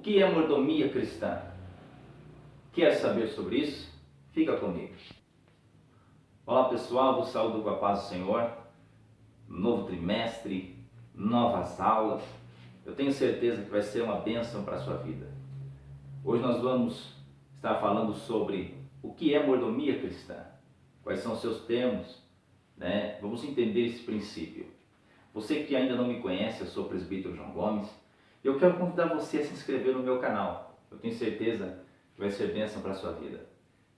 que é mordomia cristã? Quer saber sobre isso? Fica comigo. Olá pessoal, vos saúdo com a paz do Senhor. Novo trimestre, novas aulas. Eu tenho certeza que vai ser uma bênção para a sua vida. Hoje nós vamos estar falando sobre o que é mordomia cristã. Quais são os seus termos, né? Vamos entender esse princípio. Você que ainda não me conhece, eu sou o presbítero João Gomes. Eu quero convidar você a se inscrever no meu canal. Eu tenho certeza que vai ser bênção para a sua vida.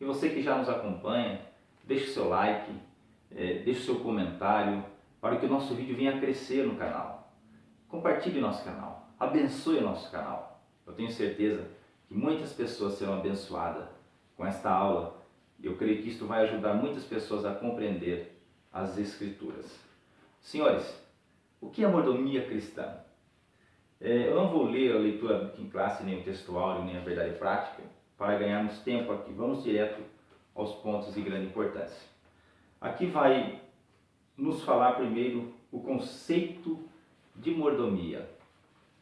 E você que já nos acompanha, deixe o seu like, deixe o seu comentário, para que o nosso vídeo venha a crescer no canal. Compartilhe nosso canal, abençoe o nosso canal. Eu tenho certeza que muitas pessoas serão abençoadas com esta aula. E eu creio que isto vai ajudar muitas pessoas a compreender as Escrituras. Senhores, o que é mordomia cristã? Eu não vou ler a leitura em classe, nem o textual, nem a verdade prática, para ganharmos tempo aqui. Vamos direto aos pontos de grande importância. Aqui vai nos falar primeiro o conceito de mordomia.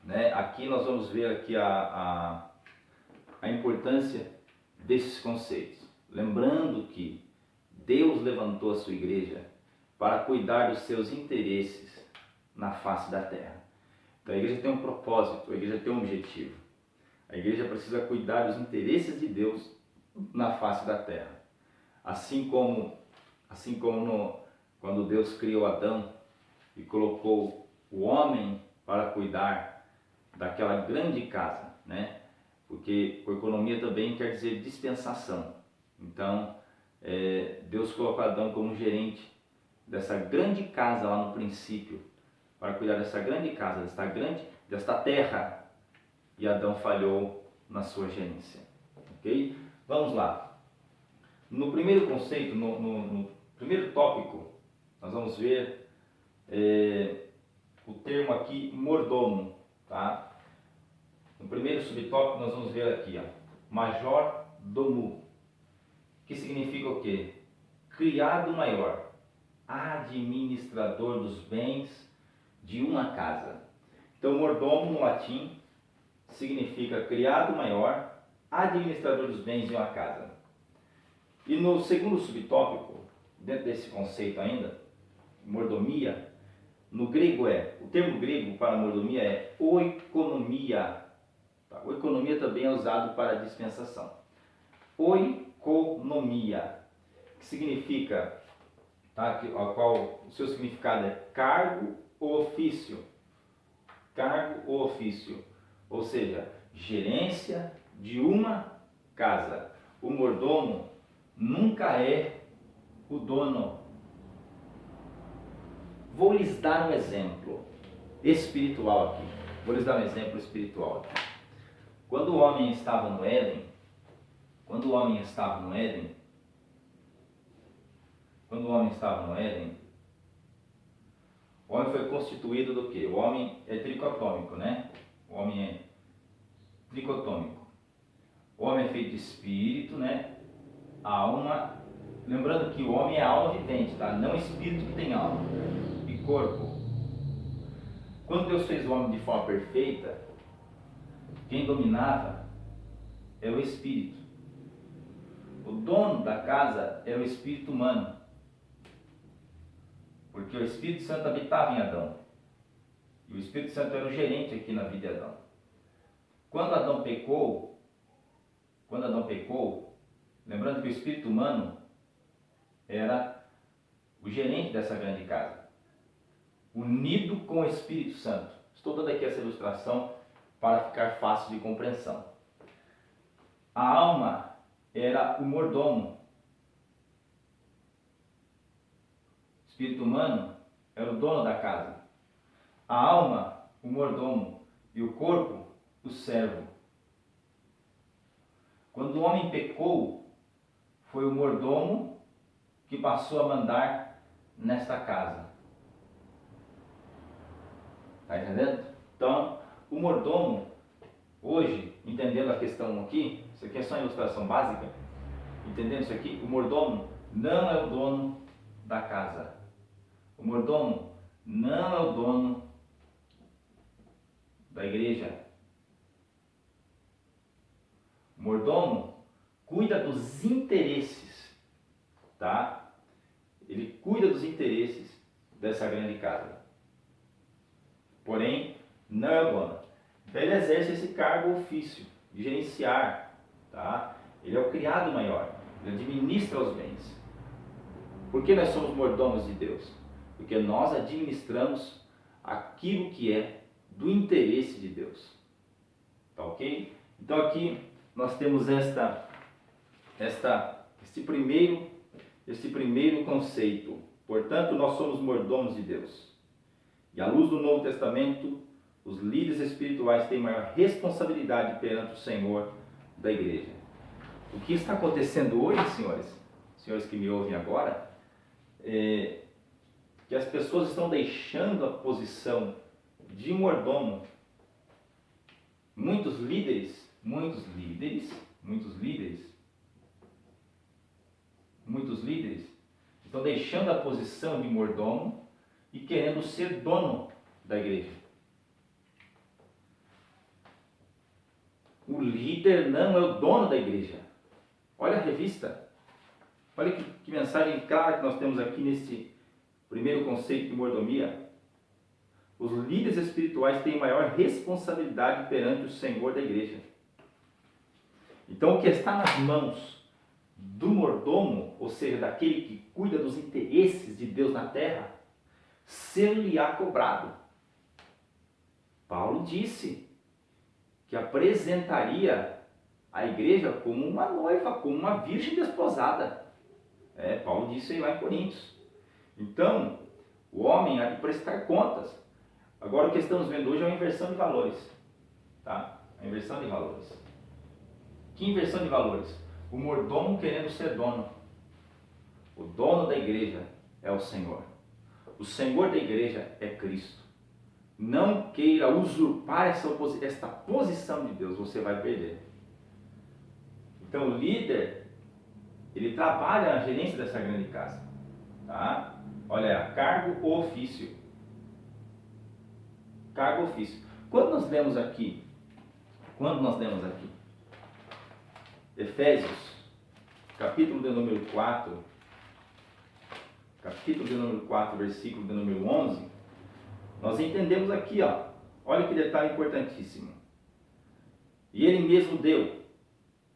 Né? Aqui nós vamos ver aqui a importância desses conceitos. Lembrando que Deus levantou a sua igreja para cuidar dos seus interesses na face da terra. Então a igreja tem um propósito, a igreja tem um objetivo. A igreja precisa cuidar dos interesses de Deus na face da terra. Assim como quando Deus criou Adão e colocou o homem para cuidar daquela grande casa, né? Porque economia também quer dizer dispensação. Então, Deus colocou Adão como gerente dessa grande casa lá no princípio, para cuidar dessa grande casa, desta terra, e Adão falhou na sua gerência. Ok? Vamos lá. No primeiro conceito, no primeiro tópico, nós vamos ver o termo aqui mordomo. Tá? No primeiro subtópico nós vamos ver aqui, ó, major domo, que significa o quê? Criado maior, administrador dos bens de uma casa. Então, mordomo no latim significa criado maior, administrador dos bens de uma casa. E no segundo subtópico, dentro desse conceito ainda, mordomia, no grego o termo grego para mordomia é oikonomia. Tá? Oikonomia também é usado para dispensação. Oikonomia, que significa, tá? O seu significado é cargo ou ofício. Cargo ou ofício, ou seja, gerência de uma casa. O mordomo nunca é o dono. Vou lhes dar um exemplo espiritual aqui. Quando o homem estava no Éden, o homem foi constituído do quê? O homem é tricotômico, né? O homem é tricotômico. O homem é feito de espírito, né? Alma. Lembrando que o homem é alma vivente, tá? Não espírito que tem alma. E corpo. Quando Deus fez o homem de forma perfeita, quem dominava era o espírito. O dono da casa era o espírito humano. Porque o Espírito Santo habitava em Adão. E o Espírito Santo era o gerente aqui na vida de Adão. Quando Adão pecou, lembrando que o espírito humano era o gerente dessa grande casa, unido com o Espírito Santo. Estou dando aqui essa ilustração para ficar fácil de compreensão. A alma era o mordomo. O espírito humano era o dono da casa. A alma, o mordomo, e o corpo, o servo. Quando o homem pecou, foi o mordomo que passou a mandar nesta casa. Está entendendo? Então, o mordomo, hoje, entendendo a questão aqui, isso aqui é só uma ilustração básica, entendendo isso aqui, o mordomo não é o dono da casa. O mordomo não é o dono da igreja. O mordomo cuida dos interesses, tá? Ele cuida dos interesses dessa grande casa. Porém, não é o dono. Então ele exerce esse cargo ofício de gerenciar, tá? Ele é o criado maior, ele administra os bens. Por que nós somos mordomos de Deus? Porque nós administramos aquilo que é do interesse de Deus. Tá ok? Então aqui nós temos este primeiro conceito. Portanto, nós somos mordomos de Deus. E à luz do Novo Testamento, os líderes espirituais têm maior responsabilidade perante o Senhor da igreja. O que está acontecendo hoje, senhores que me ouvem agora, é que as pessoas estão deixando a posição de mordomo. Muitos líderes estão deixando a posição de mordomo e querendo ser dono da igreja. O líder não é o dono da igreja. Olha a revista. Olha que mensagem clara que nós temos aqui nesse primeiro conceito de mordomia. Os líderes espirituais têm maior responsabilidade perante o Senhor da igreja. Então, o que está nas mãos do mordomo, ou seja, daquele que cuida dos interesses de Deus na terra, ser-lhe-á cobrado. Paulo disse que apresentaria a igreja como uma noiva, como uma virgem desposada. Paulo disse aí lá em Coríntios. Então, o homem há de prestar contas. Agora, o que estamos vendo hoje é uma inversão de valores. Tá? A inversão de valores. Que inversão de valores? O mordomo querendo ser dono. O dono da igreja é o Senhor. O Senhor da igreja é Cristo. Não queira usurpar esta posição de Deus, você vai perder. Então, o líder, ele trabalha na gerência dessa grande casa. Tá? Olha, cargo ou ofício. Cargo ou ofício. Quando nós lemos aqui, Efésios, capítulo de número 4, versículo de número 11, nós entendemos aqui, olha que detalhe importantíssimo. E ele mesmo deu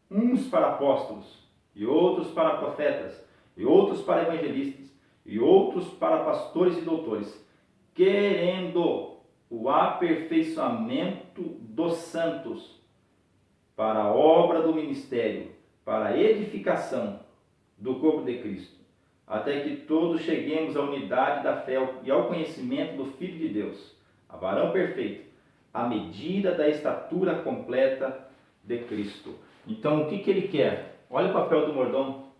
uns para apóstolos, e outros para profetas, e outros para evangelistas, e outros para pastores e doutores, querendo o aperfeiçoamento dos santos, para a obra do ministério, para a edificação do corpo de Cristo, até que todos cheguemos à unidade da fé e ao conhecimento do Filho de Deus, a varão perfeito, à medida da estatura completa de Cristo. Então, o que ele quer? Olha o papel do mordomo.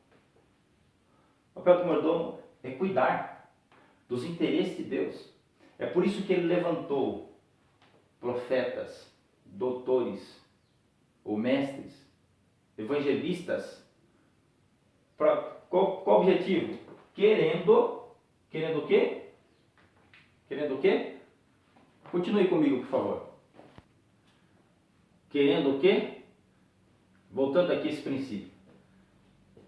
O papel do mordomo é cuidar dos interesses de Deus. É por isso que ele levantou profetas, doutores, ou mestres, evangelistas. Para qual objetivo? Querendo o quê? Querendo o quê? Continue comigo, por favor. Querendo o quê? Voltando aqui a esse princípio.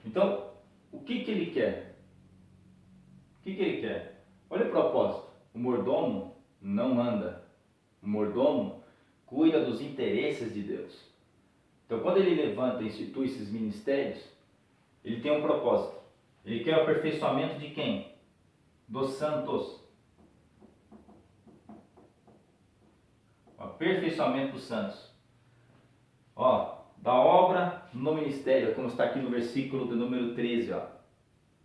Então, o que ele quer? O que ele quer? Olha o propósito. O mordomo não manda. O mordomo cuida dos interesses de Deus. Então, quando ele levanta e institui esses ministérios, ele tem um propósito. Ele quer o aperfeiçoamento de quem? Dos santos. O aperfeiçoamento dos santos. Da obra no ministério, como está aqui no versículo de número 13.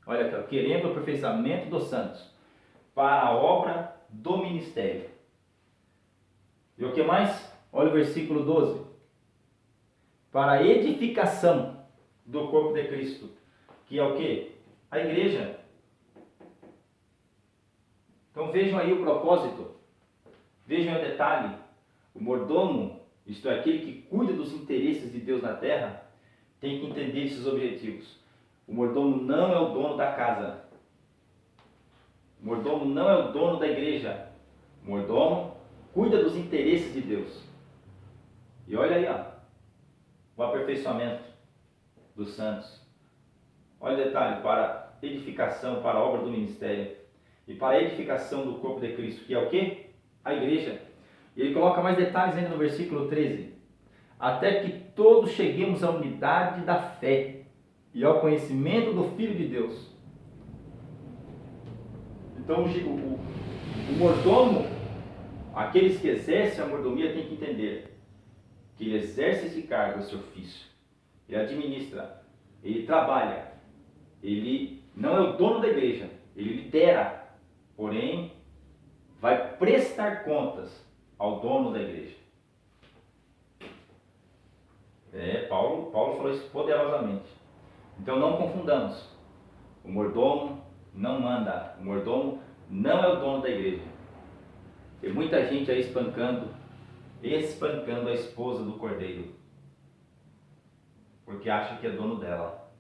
Olha aqui, querendo o aperfeiçoamento dos santos, para a obra do ministério. E o que mais? Olha o versículo 12. Para a edificação do corpo de Cristo, que é o quê? A igreja. Então vejam aí o propósito, vejam o detalhe. O mordomo, isto é, aquele que cuida dos interesses de Deus na terra, tem que entender esses objetivos. O mordomo não é o dono da casa. O mordomo não é o dono da igreja. O mordomo cuida dos interesses de Deus. E olha aí, o aperfeiçoamento dos santos. Olha o detalhe, para edificação, para a obra do ministério e para a edificação do corpo de Cristo, que é o quê? A igreja. E ele coloca mais detalhes ainda no versículo 13. Até que todos cheguemos à unidade da fé e ao conhecimento do Filho de Deus. Então o mordomo, aqueles que exercem a mordomia, têm que entender que ele exerce esse cargo, esse ofício. Ele administra, ele trabalha, ele não é o dono da igreja, ele lidera, porém vai prestar contas ao dono da igreja. Paulo falou isso poderosamente. Então não confundamos. O mordomo não manda, o mordomo não é o dono da igreja. Tem muita gente aí espancando a esposa do cordeiro, porque acha que é dono dela.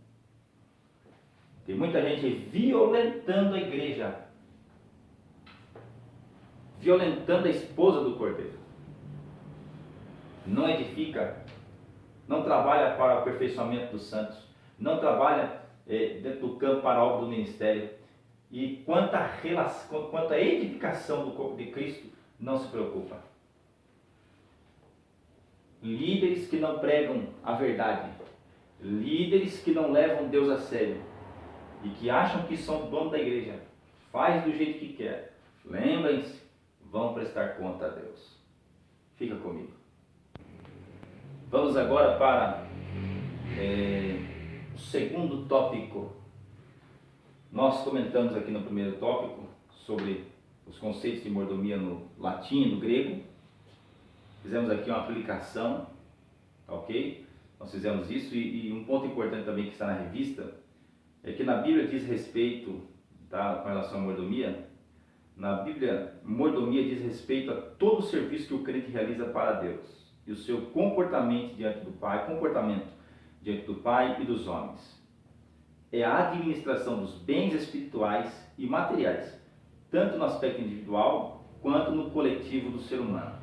Tem muita gente violentando a igreja, violentando a esposa do cordeiro. Não edifica, não trabalha para o aperfeiçoamento dos santos, não trabalha dentro do campo para a obra do ministério. E quanto à edificação do corpo de Cristo, não se preocupa. Líderes que não pregam a verdade, líderes que não levam Deus a sério e que acham que são dono da igreja, faz do jeito que quer. Lembrem-se, vão prestar conta a Deus. Fica comigo. Vamos agora para o segundo tópico. Nós comentamos aqui no primeiro tópico sobre os conceitos de mordomia no latim e no grego. Fizemos aqui uma aplicação, ok? Nós fizemos isso e um ponto importante também que está na revista é que na Bíblia diz respeito, tá, com relação à mordomia. Na Bíblia, mordomia diz respeito a todo o serviço que o crente realiza para Deus e o seu comportamento diante do Pai e dos homens. É a administração dos bens espirituais e materiais, tanto no aspecto individual quanto no coletivo do ser humano.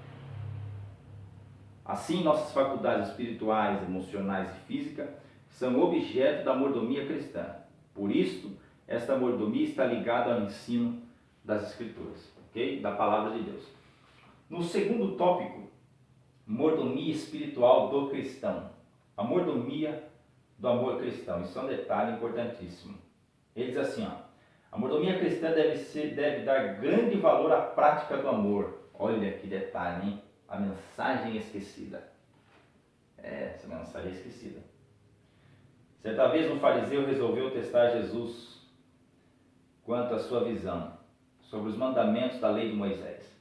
Assim, nossas faculdades espirituais, emocionais e físicas são objeto da mordomia cristã. Por isso, esta mordomia está ligada ao ensino das Escrituras, ok? Da Palavra de Deus. No segundo tópico, mordomia espiritual do cristão. A mordomia do amor cristão. Isso é um detalhe importantíssimo. Ele diz assim, a mordomia cristã deve dar grande valor à prática do amor. Olha que detalhe, hein? A mensagem esquecida. Essa mensagem é esquecida. Certa vez um fariseu resolveu testar Jesus quanto à sua visão sobre os mandamentos da lei de Moisés.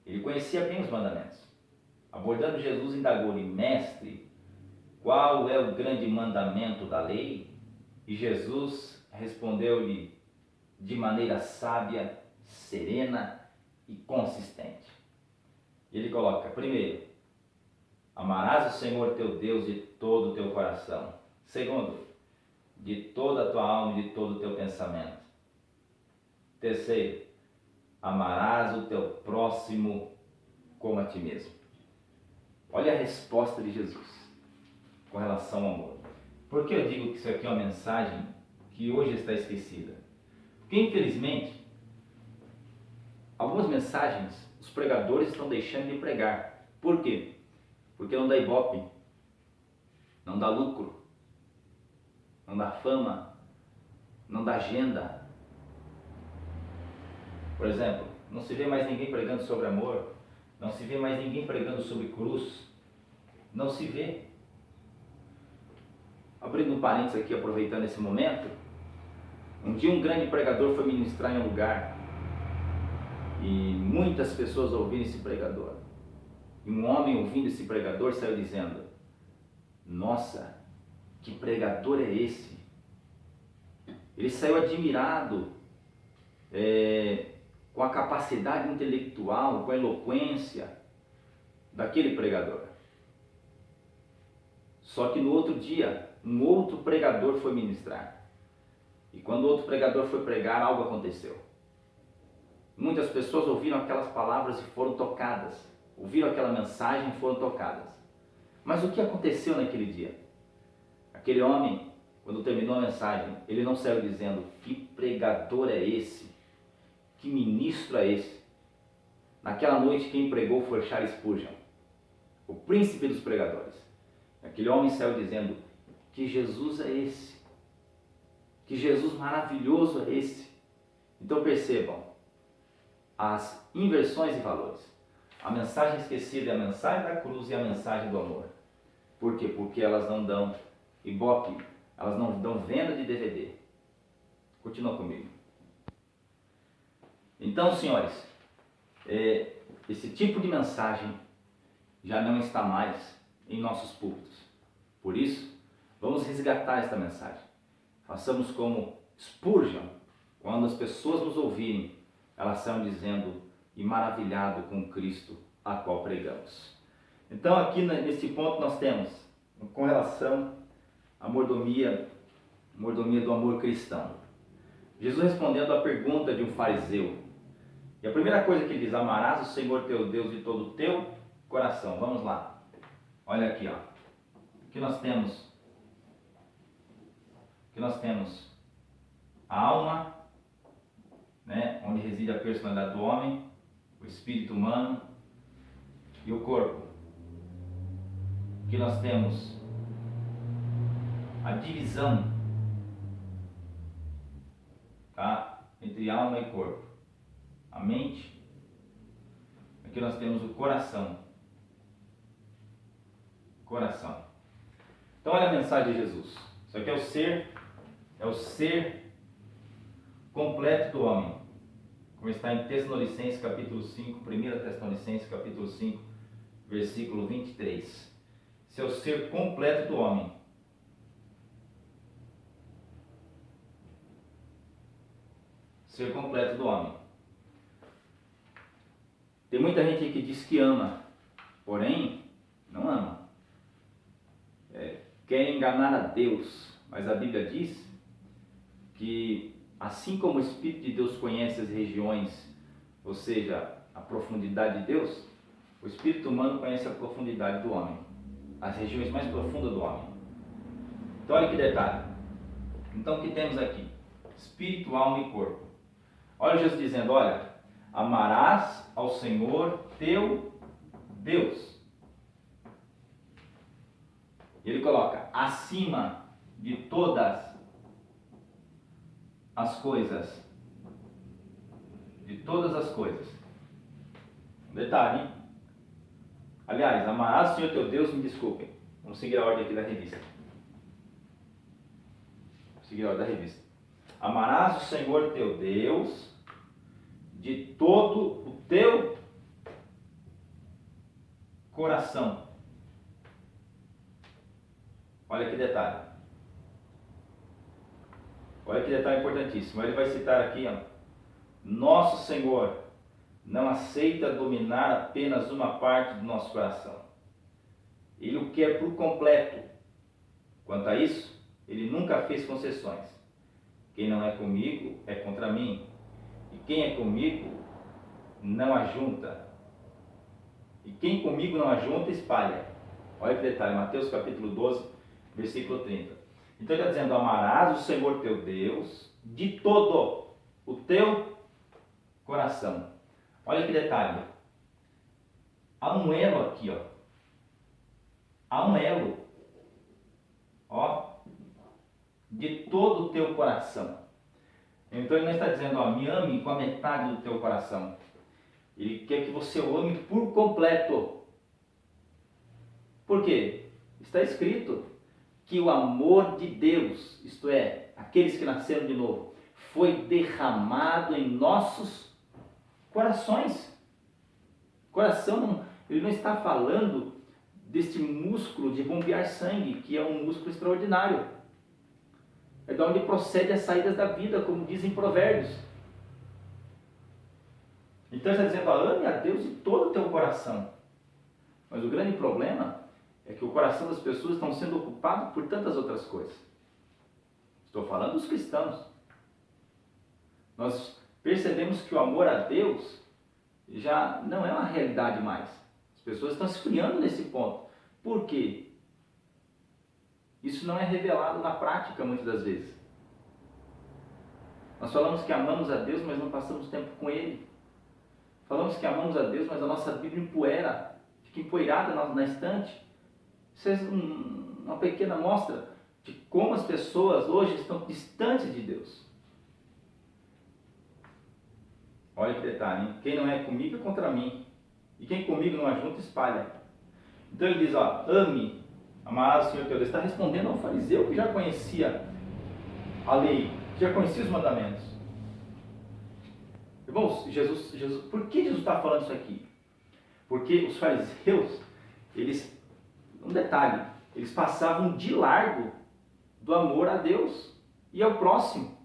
Ele conhecia bem os mandamentos. Abordando Jesus, indagou-lhe: Mestre, qual é o grande mandamento da lei? E Jesus respondeu-lhe de maneira sábia, serena e consistente. Ele coloca: primeiro, amarás o Senhor teu Deus de todo o teu coração. Segundo, de toda a tua alma e de todo o teu pensamento. Terceiro, amarás o teu próximo como a ti mesmo. Olha a resposta de Jesus com relação ao amor. Por que eu digo que isso aqui é uma mensagem que hoje está esquecida? Porque, infelizmente, algumas mensagens os pregadores estão deixando de pregar. Por quê? Porque não dá ibope, não dá lucro, não dá fama, não dá agenda. Por exemplo, não se vê mais ninguém pregando sobre amor, não se vê mais ninguém pregando sobre cruz, não se vê. Abrindo um parênteses aqui, aproveitando esse momento, um dia um grande pregador foi ministrar em um lugar e muitas pessoas ouviram esse pregador. E um homem ouvindo esse pregador saiu dizendo: nossa, que pregador é esse? Ele saiu admirado com a capacidade intelectual, com a eloquência daquele pregador. Só que no outro dia, um outro pregador foi ministrar. E quando o outro pregador foi pregar, algo aconteceu. Muitas pessoas ouviram aquelas palavras e foram tocadas. Ouviram aquela mensagem e foram tocadas. Mas o que aconteceu naquele dia? Aquele homem, quando terminou a mensagem, ele não saiu dizendo: que pregador é esse? Que ministro é esse? Naquela noite quem pregou foi Charles Spurgeon, o príncipe dos pregadores. Aquele homem saiu dizendo: que Jesus é esse? Que Jesus maravilhoso é esse? Então percebam as inversões de valores. A mensagem esquecida é a mensagem da cruz e a mensagem do amor. Por quê? Porque elas não dão ibope, elas não dão venda de DVD. Continua comigo. Então, senhores, esse tipo de mensagem já não está mais em nossos púlpitos. Por isso, vamos resgatar esta mensagem. Façamos como Spurgeon, quando as pessoas nos ouvirem, elas são dizendo: e maravilhado com Cristo a qual pregamos. Então aqui nesse ponto nós temos, com relação à mordomia do amor cristão. Jesus respondendo à pergunta de um fariseu. E a primeira coisa que ele diz: amarás o Senhor teu Deus de todo o teu coração. Vamos lá. Olha aqui, ó. Aqui nós temos a alma, né, onde reside a personalidade do homem, o espírito humano e o corpo. Aqui nós temos a divisão, tá, entre alma e corpo. A mente. Aqui nós temos o coração. Então olha a mensagem de Jesus. Isso aqui é o ser completo do homem. Como está em Tessalonicenses capítulo 5, 1 Tessalonicenses capítulo 5, versículo 23. Esse é o ser completo do homem. Ser completo do homem. Tem muita gente que diz que ama, porém não ama. Quer enganar a Deus, mas a Bíblia diz que assim como o Espírito de Deus conhece as regiões, ou seja, a profundidade de Deus, o Espírito humano conhece a profundidade do homem, as regiões mais profundas do homem. Então olha que detalhe. Então o que temos aqui? Espírito, alma e corpo. Olha Jesus dizendo: olha, amarás ao Senhor teu Deus. E ele coloca: acima de todas as coisas. De todas as coisas. Detalhe, hein? Aliás, amarás o Senhor teu Deus, me desculpem. Vamos seguir a ordem aqui da revista. Amarás o Senhor teu Deus de todo o teu coração. Olha que detalhe. Olha que detalhe importantíssimo. Ele vai citar aqui, ó: nosso Senhor não aceita dominar apenas uma parte do nosso coração. Ele o quer por completo. Quanto a isso, ele nunca fez concessões. Quem não é comigo é contra mim. E quem é comigo não ajunta. E quem comigo não ajunta, espalha. Olha que detalhe, Mateus capítulo 12, versículo 30. Então ele está dizendo: amarás o Senhor teu Deus de todo o teu coração. Olha que detalhe. Há um elo aqui, ó. Há um elo, ó, de todo o teu coração. Então ele não está dizendo: ó, me ame com a metade do teu coração. Ele quer que você o ame por completo. Por quê? Está escrito que o amor de Deus, isto é, aqueles que nasceram de novo, foi derramado em nossos corações. Coração, ele não está falando deste músculo de bombear sangue, que é um músculo extraordinário. É de onde procede as saídas da vida, como dizem Provérbios. Então ele está dizendo: ame a Deus de todo o teu coração. Mas o grande problema é que o coração das pessoas estão sendo ocupado por tantas outras coisas. Estou falando dos cristãos. Nós percebemos que o amor a Deus já não é uma realidade mais. As pessoas estão se esfriando nesse ponto. Por quê? Isso não é revelado na prática muitas das vezes. Nós falamos que amamos a Deus, mas não passamos tempo com Ele. Falamos que amamos a Deus, mas a nossa Bíblia empoeira, fica empoeirada na estante. Isso é uma pequena amostra de como as pessoas hoje estão distantes de Deus. Olha que detalhe, hein? Quem não é comigo é contra mim. E quem comigo não ajunta, espalha. Então ele diz, ame, amarás o Senhor teu Deus. Está respondendo ao fariseu que já conhecia a lei, já conhecia os mandamentos. Irmãos, por que Jesus está falando isso aqui? Porque os fariseus, um detalhe, eles passavam de largo do amor a Deus e ao próximo.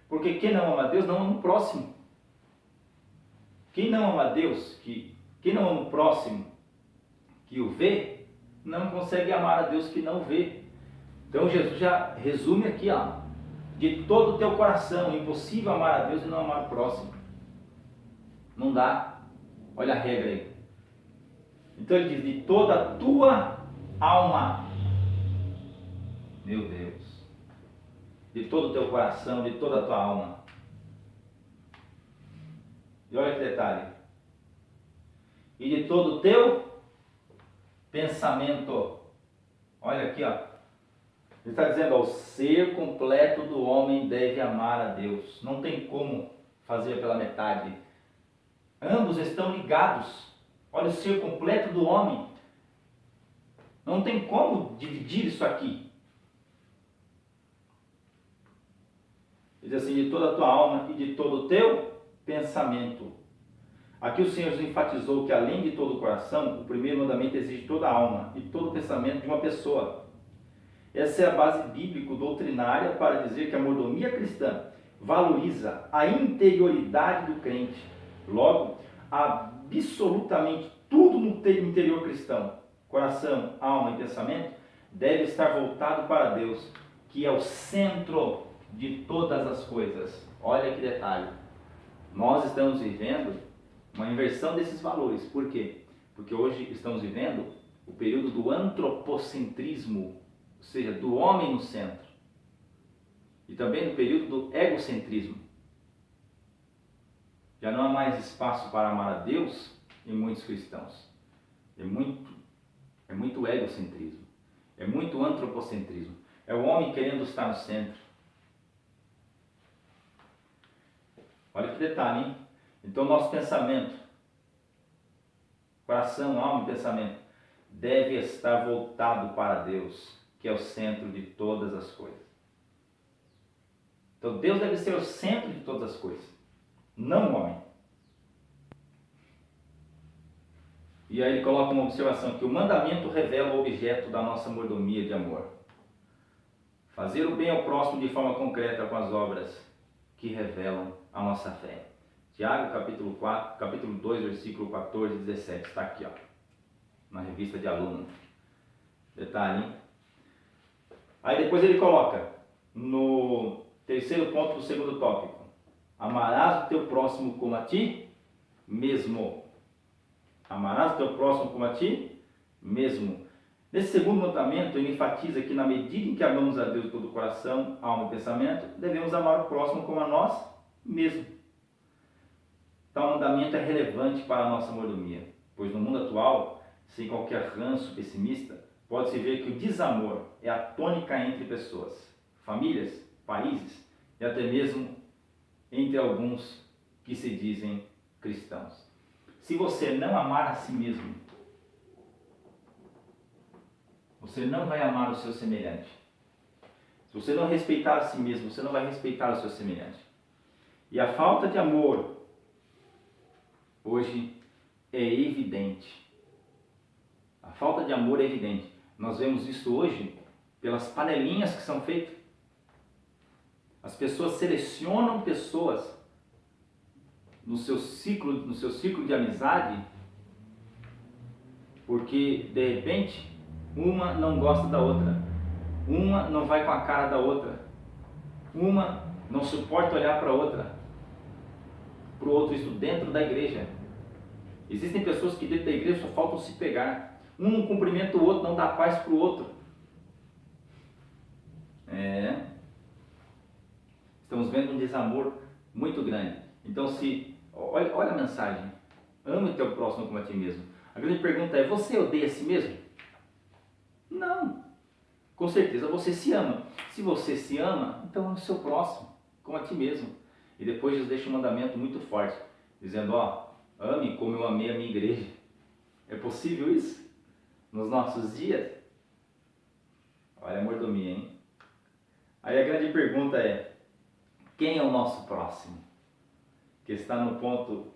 Porque quem não ama a Deus não ama o próximo. Quem não ama a Deus, quem não ama o próximo que o vê, não consegue amar a Deus que não vê. Então Jesus já resume aqui, de todo o teu coração, é impossível amar a Deus e não amar o próximo. Não dá. Olha a regra aí. Então ele diz, de toda a tua alma. Meu Deus. De todo o teu coração, de toda a tua alma. E olha que detalhe. E de todo o teu pensamento. Olha aqui, Ele está dizendo, o ser completo do homem deve amar a Deus. Não tem como fazer pela metade. Ambos estão ligados. Olha o ser completo do homem. Não tem como dividir isso aqui. Diz assim, de toda a tua alma e de todo o teu pensamento. Aqui o Senhor enfatizou que além de todo o coração, o primeiro mandamento exige toda a alma e todo o pensamento de uma pessoa. Essa é a base bíblico-doutrinária para dizer que a mordomia cristã valoriza a interioridade do crente. Logo, absolutamente tudo no interior cristão, coração, alma e pensamento, deve estar voltado para Deus, que é o centro de todas as coisas. Olha que detalhe. Nós estamos vivendo uma inversão desses valores. Por quê? Porque hoje estamos vivendo o período do antropocentrismo, ou seja, do homem no centro. E também no período do egocentrismo. Já não há mais espaço para amar a Deus em muitos cristãos. É muito egocentrismo. É muito antropocentrismo. É o homem querendo estar no centro. Olha que detalhe, hein? Então nosso pensamento, coração, alma e pensamento, deve estar voltado para Deus, que é o centro de todas as coisas. Então Deus deve ser o centro de todas as coisas, não o homem. E aí ele coloca uma observação, que o mandamento revela o objeto da nossa mordomia de amor. Fazer o bem ao próximo de forma concreta com as obras que revelam a nossa fé. Tiago, capítulo 2, versículo 14 e 17. Está aqui, na revista de aluno. Detalhe, hein? Aí depois ele coloca, no terceiro ponto do segundo tópico, amarás o teu próximo como a ti mesmo. Amarás o teu próximo como a ti mesmo. Nesse segundo mandamento, ele enfatiza que na medida em que amamos a Deus de todo o coração, alma e pensamento, devemos amar o próximo como a nós mesmos. Tal mandamento é relevante para a nossa mordomia, pois no mundo atual, sem qualquer ranço pessimista, pode-se ver que o desamor é a tônica entre pessoas, famílias, países e até mesmo entre alguns que se dizem cristãos. Se você não amar a si mesmo, você não vai amar o seu semelhante. Se você não respeitar a si mesmo, você não vai respeitar o seu semelhante. E a falta de amor hoje é evidente. A falta de amor é evidente. Nós vemos isso hoje pelas panelinhas que são feitas. As pessoas selecionam pessoas no seu ciclo de amizade, porque de repente uma não gosta da outra, uma não vai com a cara da outra, uma não suporta olhar para a outra, para o outro, isso dentro da igreja. Existem pessoas que dentro da igreja só faltam se pegar. Um não cumprimenta o outro, não dá paz para o outro. Estamos vendo um desamor muito grande. Então, olha a mensagem. Ame o teu próximo como a ti mesmo. A grande pergunta é, você odeia a si mesmo? Não. Com certeza você se ama. Se você se ama, então é o seu próximo, como a ti mesmo. E depois Jesus deixa um mandamento muito forte, dizendo, ame como eu amei a minha igreja. É possível isso? Nos nossos dias? Olha a mordomia, hein? Aí a grande pergunta é, quem é o nosso próximo? Que está no ponto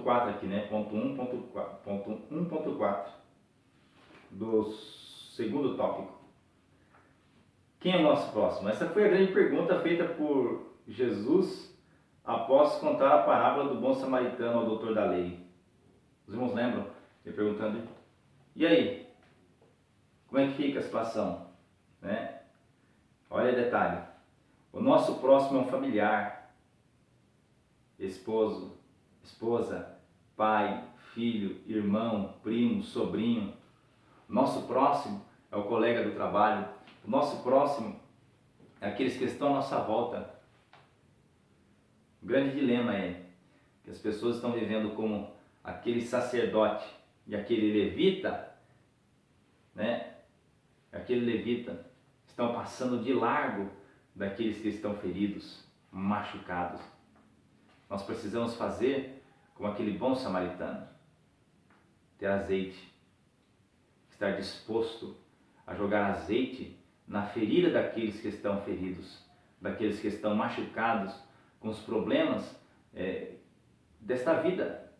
4 aqui, né? Ponto 1.4 do segundo tópico. Quem é o nosso próximo? Essa foi a grande pergunta feita por Jesus após contar a parábola do bom samaritano ao doutor da lei. Os irmãos lembram? Ele perguntando, e aí? Como é que fica a situação? Né? Olha o detalhe. O nosso próximo é um familiar, esposo, esposa, pai, filho, irmão, primo, sobrinho. O nosso próximo é o colega do trabalho. O nosso próximo é aqueles que estão à nossa volta. O grande dilema é que as pessoas estão vivendo como aquele sacerdote e aquele levita, né? Aquele levita estão passando de largo daqueles que estão feridos, machucados. Nós precisamos fazer como aquele bom samaritano, ter azeite, estar disposto a jogar azeite na ferida daqueles que estão feridos, daqueles que estão machucados com os problemas desta vida,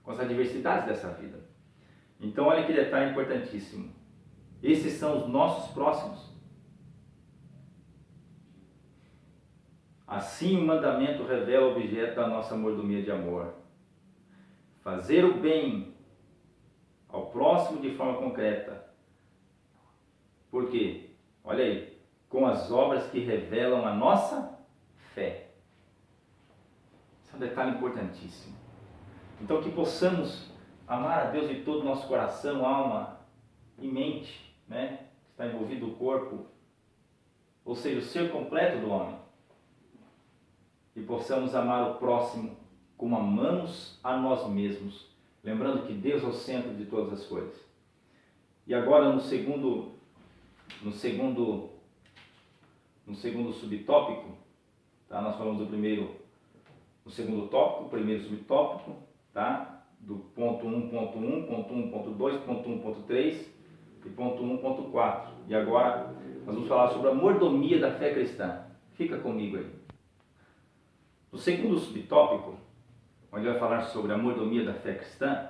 com as adversidades dessa vida. Então olha que detalhe importantíssimo. Esses são os nossos próximos. Assim o mandamento revela o objeto da nossa mordomia de amor. Fazer o bem ao próximo de forma concreta. Por quê? Olha aí, com as obras que revelam a nossa fé. Esse é um detalhe importantíssimo. Então que possamos amar a Deus de todo o nosso coração, alma e mente, né? Está envolvido o corpo, ou seja, o ser completo do homem. E possamos amar o próximo como amamos a nós mesmos, lembrando que Deus é o centro de todas as coisas. E agora no segundo subtópico, tá? Nós falamos no segundo tópico, o primeiro subtópico, tá? Do ponto 1.1, ponto 1.2, ponto 1.3 e ponto 1.4. E agora nós vamos falar sobre a mordomia da fé cristã. Fica comigo aí. No segundo subtópico, onde vai falar sobre a mordomia da fé cristã,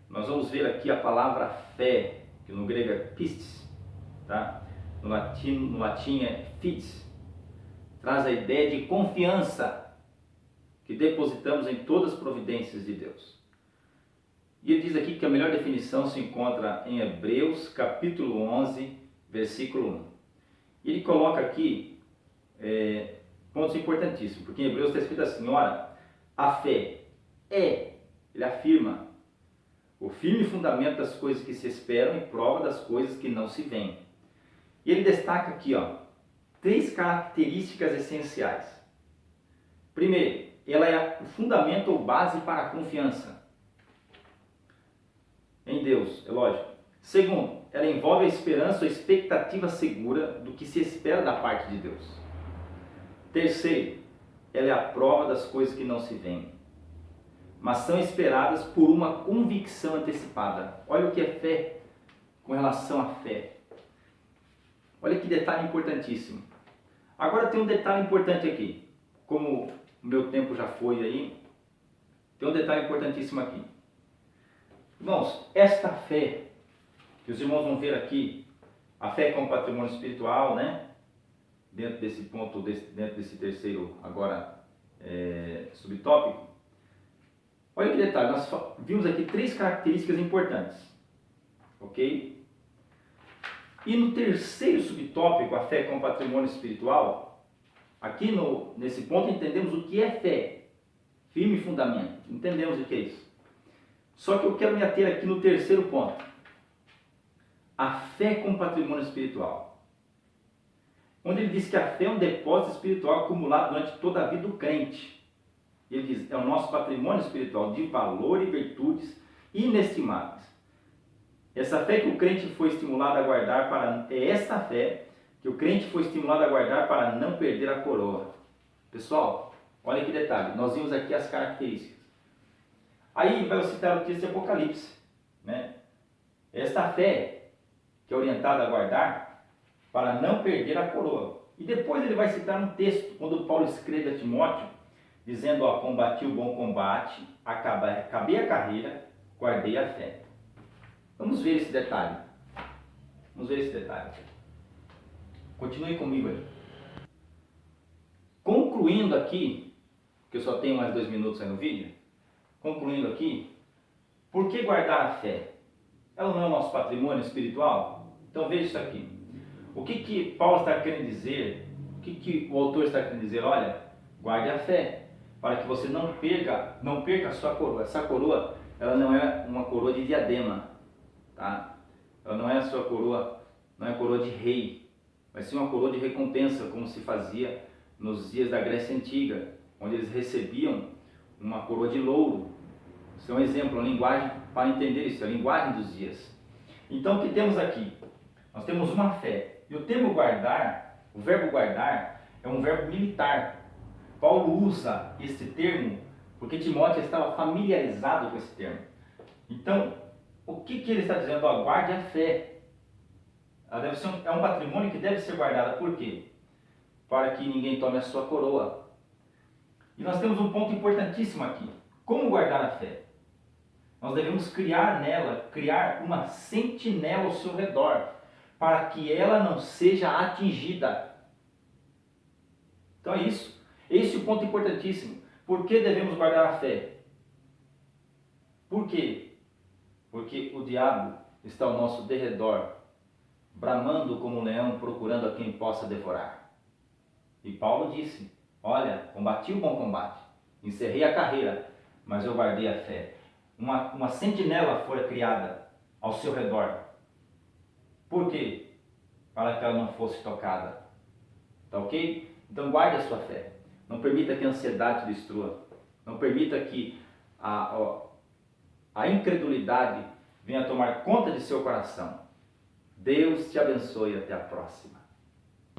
nós vamos ver aqui a palavra fé, que no grego é pistis, tá? No latim é fides. Traz a ideia de confiança que depositamos em todas as providências de Deus. E ele diz aqui que a melhor definição se encontra em Hebreus, capítulo 11, versículo 1. E ele coloca aqui pontos importantíssimos, porque em Hebreus está escrito assim, ora, a fé ele afirma, o firme fundamento das coisas que se esperam e prova das coisas que não se veem. E ele destaca aqui, 3 características essenciais. Primeiro, ela é o fundamento ou base para a confiança em Deus, é lógico. Segundo, ela envolve a esperança ou expectativa segura do que se espera da parte de Deus. Terceiro, ela é a prova das coisas que não se veem, mas são esperadas por uma convicção antecipada. Olha o que é fé com relação à fé. Olha que detalhe importantíssimo. Agora tem um detalhe importante aqui. Como o meu tempo já foi aí, tem um detalhe importantíssimo aqui. Irmãos, esta fé, que os irmãos vão ver aqui, a fé como patrimônio espiritual, né? Dentro desse ponto, dentro desse terceiro agora subtópico. Olha que detalhe, nós vimos aqui 3 características importantes, ok? E no terceiro subtópico, a fé como patrimônio espiritual, aqui nesse ponto entendemos o que é fé, firme fundamento, entendemos o que é isso. Só que eu quero me ater aqui no terceiro ponto, a fé como patrimônio espiritual. Onde ele diz que a fé é um depósito espiritual acumulado durante toda a vida do crente. Ele diz, é o nosso patrimônio espiritual de valor e virtudes inestimáveis. Essa fé que o crente foi estimulado a guardar é essa fé que o crente foi estimulado a guardar para não perder a coroa. Pessoal, olha que detalhe, nós vimos aqui as características. Aí ele vai citar o texto de Apocalipse, né? Esta fé que é orientada a guardar para não perder a coroa. E depois ele vai citar um texto, quando Paulo escreve a Timóteo, dizendo, ó, combati o bom combate, acabei a carreira, guardei a fé. Vamos ver esse detalhe. Continue comigo aí. Concluindo aqui, que eu só tenho mais 2 minutos aí no vídeo, concluindo aqui, por que guardar a fé? Ela não é o nosso patrimônio espiritual? Então veja isso aqui. O que Paulo está querendo dizer? O que o autor está querendo dizer? Olha, guarde a fé, para que você não perca a sua coroa. Essa coroa, ela não é uma coroa de diadema, tá? Ela não é a sua coroa, não é coroa de rei, vai ser uma coroa de recompensa, como se fazia nos dias da Grécia Antiga, onde eles recebiam uma coroa de louro. Isso é um exemplo, uma linguagem para entender isso, a linguagem dos dias. Então o que temos aqui? Nós temos uma fé. E o termo guardar, o verbo guardar, é um verbo militar. Paulo usa esse termo porque Timóteo estava familiarizado com esse termo. Então, o que ele está dizendo? Ó, guarde a fé. Ela deve ser é um patrimônio que deve ser guardado. Por quê? Para que ninguém tome a sua coroa. E nós temos um ponto importantíssimo aqui. Como guardar a fé? Nós devemos criar uma sentinela ao seu redor, para que ela não seja atingida. Então é isso. Esse é o ponto importantíssimo. Por que devemos guardar a fé? Por quê? Porque o diabo está ao nosso derredor, bramando como um leão, procurando a quem possa devorar. E Paulo disse, olha, combati o bom combate, encerrei a carreira, mas eu guardei a fé. Uma sentinela foi criada ao seu redor. Por quê? Para que ela não fosse tocada. Tá ok? Então guarde a sua fé. Não permita que a ansiedade te destrua. Não permita que a incredulidade venha tomar conta de seu coração. Deus te abençoe e até a próxima.